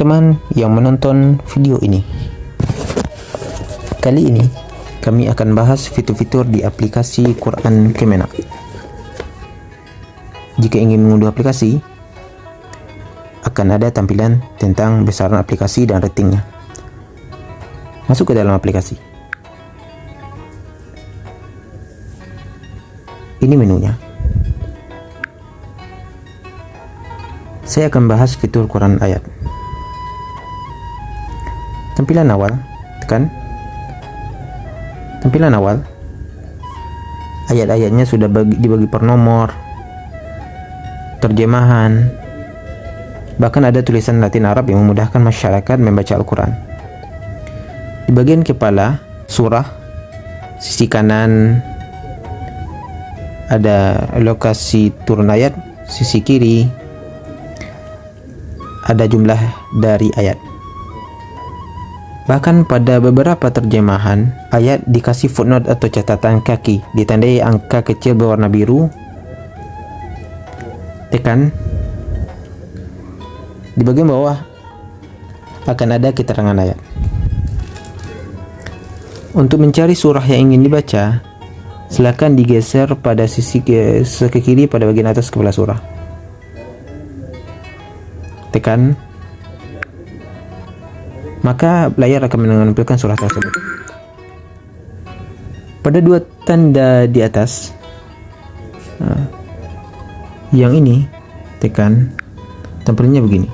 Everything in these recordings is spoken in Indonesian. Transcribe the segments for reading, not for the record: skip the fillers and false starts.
teman-teman yang menonton video ini. Kali ini kami akan bahas fitur-fitur di aplikasi Quran Kemenak. Jika ingin mengunduh aplikasi, akan ada tampilan tentang besaran aplikasi dan ratingnya. Masuk ke dalam aplikasi. Ini menunya. Saya akan bahas fitur Quran ayat. Tampilan awal, tekan. Tampilan awal. Ayat-ayatnya sudah dibagi per nomor, terjemahan, bahkan ada tulisan Latin Arab yang memudahkan masyarakat membaca Al-Quran. Di bagian kepala surah, sisi kanan ada lokasi turun ayat, sisi kiri ada jumlah dari ayat. Bahkan pada beberapa terjemahan, ayat dikasih footnote atau catatan kaki, ditandai angka kecil berwarna biru. Tekan. Di bagian bawah akan ada keterangan ayat. Untuk mencari surah yang ingin dibaca, silakan digeser pada sisi ke kiri pada bagian atas kepala surah. Tekan, maka layar akan menampilkan surah tersebut. Pada dua tanda di atas, yang ini tekan, tampilannya begini.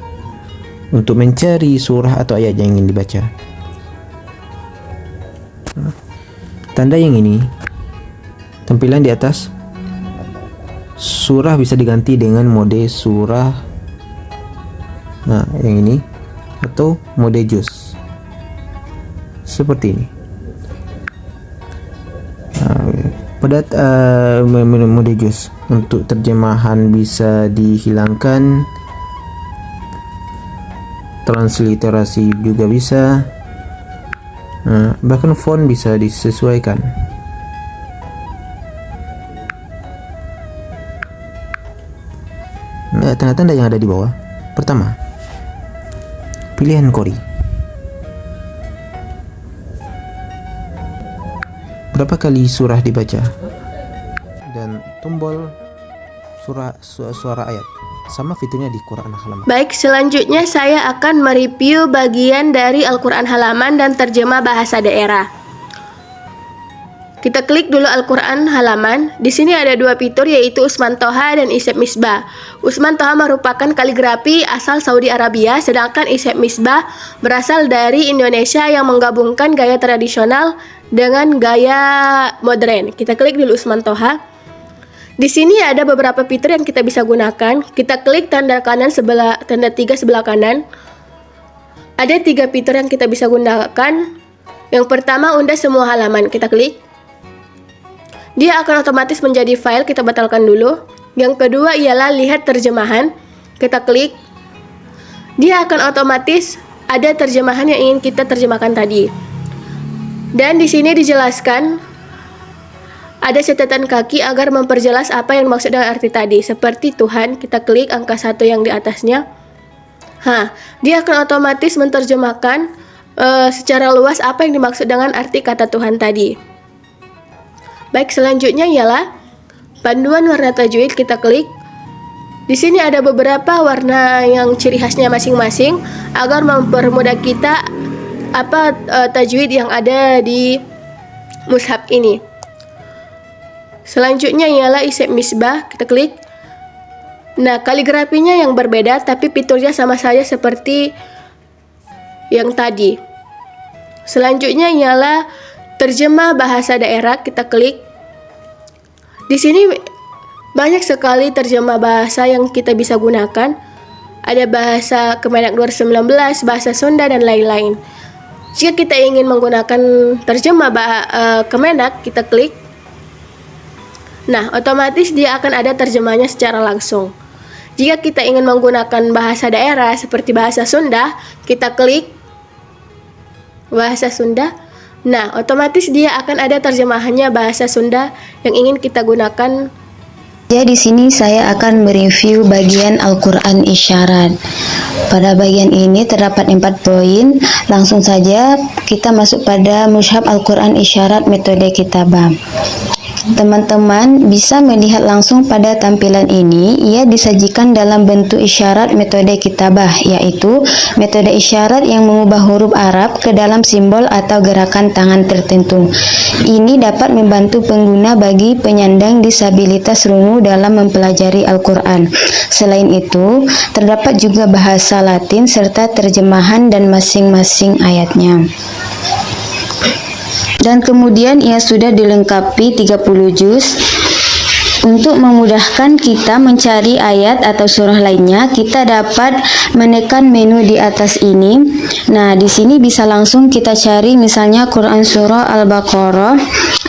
Untuk mencari surah atau ayat yang ingin dibaca, tanda yang ini, tampilan di atas, surah bisa diganti dengan mode surah. Nah, yang ini atau mode juz seperti ini. Pada mode juz, untuk terjemahan bisa dihilangkan, transliterasi juga bisa, bahkan font bisa disesuaikan. Tanda-tanda yang ada di bawah. Pertama, pilihan Qori. Berapa kali surah dibaca? Dan tombol suara ayat. Sama fiturnya di Quran halaman. Baik, selanjutnya saya akan mereview bagian dari Al-Quran halaman dan terjemah bahasa daerah. Kita klik dulu Al-Quran halaman. Di sini ada dua fitur, yaitu Usman Toha dan Isep Misbah. Usman Toha merupakan kaligrafi asal Saudi Arabia, sedangkan Isep Misbah berasal dari Indonesia yang menggabungkan gaya tradisional dengan gaya modern. Kita klik dulu Usman Toha. Di sini ada beberapa fitur yang kita bisa gunakan. Kita klik tanda kanan tanda 3 sebelah kanan. Ada 3 fitur yang kita bisa gunakan. Yang pertama, unduh semua halaman. Kita klik. Dia akan otomatis menjadi file, kita batalkan dulu. Yang kedua ialah lihat terjemahan. Kita klik. Dia akan otomatis ada terjemahan yang ingin kita terjemahkan tadi. Dan di sini dijelaskan ada catatan kaki agar memperjelas apa yang dimaksud dengan arti tadi. Seperti Tuhan, kita klik angka 1 yang di atasnya. Dia akan otomatis menerjemahkan secara luas apa yang dimaksud dengan arti kata Tuhan tadi. Baik, selanjutnya ialah panduan warna tajwid. Kita klik. Di sini ada beberapa warna yang ciri khasnya masing-masing agar mempermudah kita apa tajwid yang ada di mushaf ini. Selanjutnya ialah Isep Misbah. Kita klik. Nah, kaligrafinya yang berbeda tapi fiturnya sama saja seperti yang tadi. Selanjutnya ialah terjemah bahasa daerah. Kita klik. Di sini banyak sekali terjemah bahasa yang kita bisa gunakan. Ada bahasa Kemenak 2019, bahasa Sunda, dan lain-lain. Jika kita ingin menggunakan terjemah Kemenak, kita klik. Nah, otomatis dia akan ada terjemahnya secara langsung. Jika kita ingin menggunakan bahasa daerah seperti bahasa Sunda, kita klik bahasa Sunda. Nah, otomatis dia akan ada terjemahannya bahasa Sunda yang ingin kita gunakan Ya, di sini saya akan mereview bagian Al-Quran isyarat. Pada bagian ini terdapat 4 poin. Langsung saja kita masuk pada Mushaf Al-Quran isyarat metode kitabah. Teman-teman bisa melihat langsung pada tampilan ini. Ia disajikan dalam bentuk isyarat metode kitabah, yaitu metode isyarat yang mengubah huruf Arab ke dalam simbol atau gerakan tangan tertentu. Ini dapat membantu pengguna bagi penyandang disabilitas rungu dalam mempelajari Al-Quran. Selain itu, terdapat juga bahasa Latin serta terjemahan dan masing-masing ayatnya. Dan kemudian ia sudah dilengkapi 30 juz. Untuk memudahkan kita mencari ayat atau surah lainnya, kita dapat menekan menu di atas ini. Nah, di sini bisa langsung kita cari misalnya Quran surah Al-Baqarah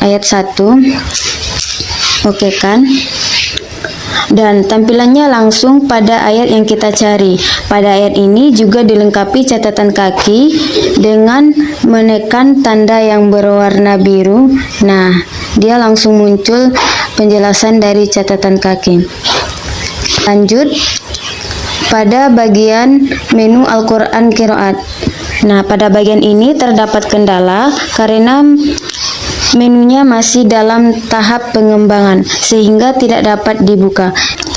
ayat 1. Oke kan? Dan tampilannya langsung pada ayat yang kita cari. Pada ayat ini juga dilengkapi catatan kaki dengan menekan tanda yang berwarna biru. Nah, dia langsung muncul penjelasan dari catatan kaki. Lanjut pada bagian menu Al-Quran Qiraat. Nah, pada bagian ini terdapat kendala karena menunya masih dalam tahap pengembangan sehingga tidak dapat dibuka.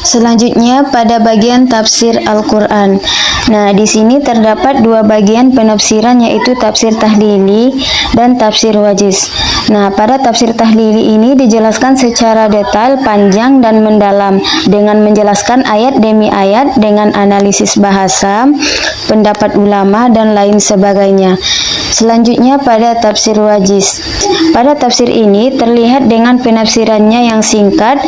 Selanjutnya pada bagian tafsir Al-Quran. Nah, di sini terdapat 2 bagian penafsiran, yaitu tafsir tahlili dan tafsir wajiz. Nah, pada tafsir tahlili ini dijelaskan secara detail, panjang dan mendalam dengan menjelaskan ayat demi ayat dengan analisis bahasa, pendapat ulama dan lain sebagainya. Selanjutnya pada tafsir wajiz. Pada tafsir ini terlihat dengan penafsirannya yang singkat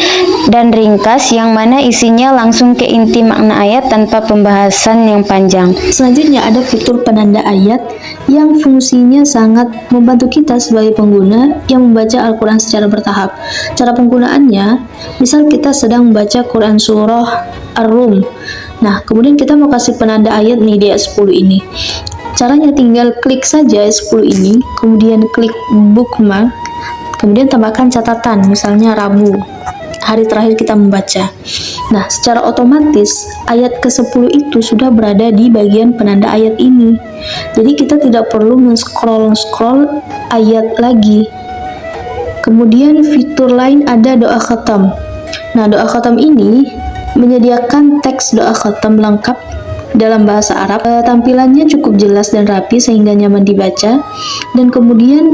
dan ringkas, yang mana isinya langsung ke inti makna ayat tanpa pembahasan yang panjang. Selanjutnya ada fitur penanda ayat yang fungsinya sangat membantu kita sebagai pengguna yang membaca Al-Quran secara bertahap. Cara penggunaannya, misal kita sedang membaca Quran surah Ar-Rum. Nah, kemudian kita mau kasih penanda ayat nih di ayat 10 ini. Caranya tinggal klik saja ayat 10 ini, kemudian klik bookmark, kemudian tambahkan catatan, misalnya Rabu, hari terakhir kita membaca. Nah, secara otomatis ayat ke-10 itu sudah berada di bagian penanda ayat ini. Jadi kita tidak perlu men-scroll ayat lagi. Kemudian fitur lain ada doa khatam. Nah, doa khatam ini menyediakan teks doa khatam lengkap dalam bahasa Arab. Tampilannya cukup jelas dan rapi sehingga nyaman dibaca, dan kemudian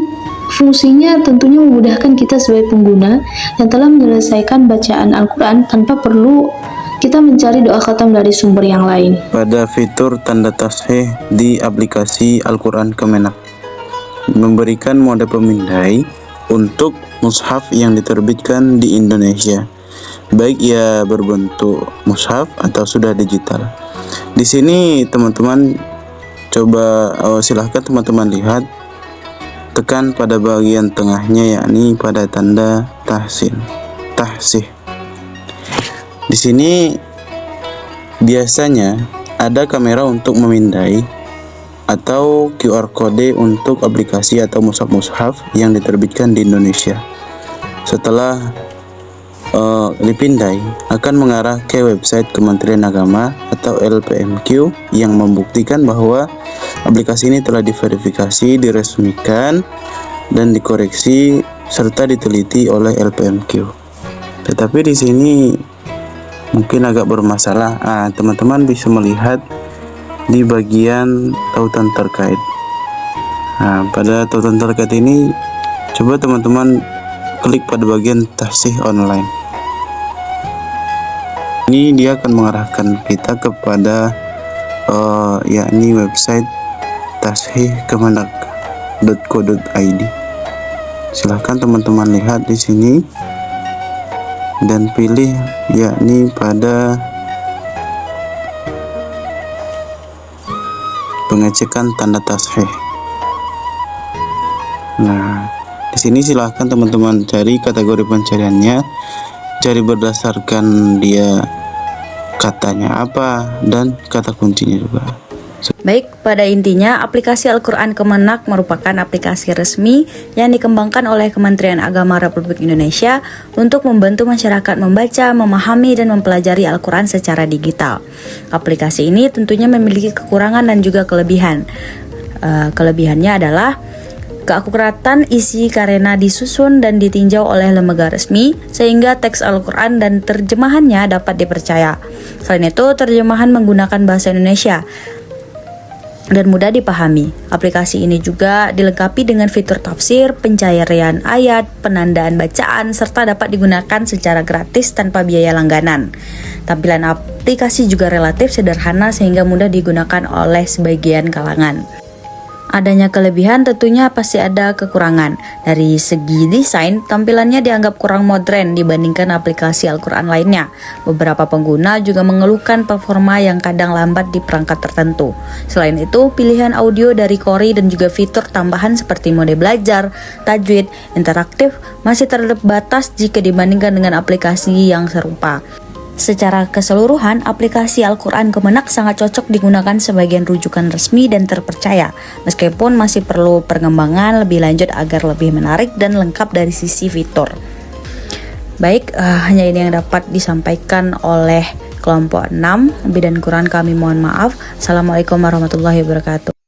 fungsinya tentunya memudahkan kita sebagai pengguna yang telah menyelesaikan bacaan Al-Quran tanpa perlu kita mencari doa khatam dari sumber yang lain. Pada fitur tanda tasheh di aplikasi Al-Quran Kemenak, memberikan mode pemindai untuk mushaf yang diterbitkan di Indonesia, baik ia berbentuk mushaf atau sudah digital. Di sini teman-teman coba silahkan teman-teman lihat, tekan pada bagian tengahnya, yakni pada tanda tahsih. Di sini biasanya ada kamera untuk memindai atau QR code untuk aplikasi atau mushaf-mushaf yang diterbitkan di Indonesia. Setelah dipindai, akan mengarah ke website Kementerian Agama atau LPMQ yang membuktikan bahwa aplikasi ini telah diverifikasi, diresmikan, dan dikoreksi serta diteliti oleh LPMQ. Tetapi di sini mungkin agak bermasalah. Teman-teman bisa melihat di bagian tautan terkait. Pada tautan terkait ini, coba teman-teman klik pada bagian tahsih online. Ini dia akan mengarahkan kita kepada yakni website tashihkemenak.co.id. Silahkan teman-teman lihat di sini dan pilih yakni pada pengecekan tanda tashih. Nah, di sini silahkan teman-teman cari kategori pencariannya, cari berdasarkan dia katanya apa dan kata kuncinya juga. Baik, pada intinya aplikasi Al-Quran Kemenak merupakan aplikasi resmi yang dikembangkan oleh Kementerian Agama Republik Indonesia untuk membantu masyarakat membaca, memahami, dan mempelajari Al-Quran secara digital. Aplikasi ini tentunya memiliki kekurangan dan juga kelebihan. Kelebihannya adalah keakuratan isi karena disusun dan ditinjau oleh lembaga resmi sehingga teks Al-Quran dan terjemahannya dapat dipercaya. Selain itu, terjemahan menggunakan bahasa Indonesia dan mudah dipahami. Aplikasi ini juga dilengkapi dengan fitur tafsir, pencaharian ayat, penandaan bacaan, serta dapat digunakan secara gratis tanpa biaya langganan. Tampilan aplikasi juga relatif sederhana sehingga mudah digunakan oleh sebagian kalangan. Adanya kelebihan tentunya pasti ada kekurangan. Dari segi desain, tampilannya dianggap kurang modern dibandingkan aplikasi Al-Quran lainnya. Beberapa pengguna juga mengeluhkan performa yang kadang lambat di perangkat tertentu. Selain itu, pilihan audio dari Qori dan juga fitur tambahan seperti mode belajar, tajwid, interaktif masih terbatas jika dibandingkan dengan aplikasi yang serupa. Secara keseluruhan, aplikasi Al-Quran Kemenak sangat cocok digunakan sebagai rujukan resmi dan terpercaya, meskipun masih perlu pengembangan lebih lanjut agar lebih menarik dan lengkap dari sisi fitur. Baik, hanya ini yang dapat disampaikan oleh kelompok 6. Lebih dan kurang kami mohon maaf. Assalamualaikum warahmatullahi wabarakatuh.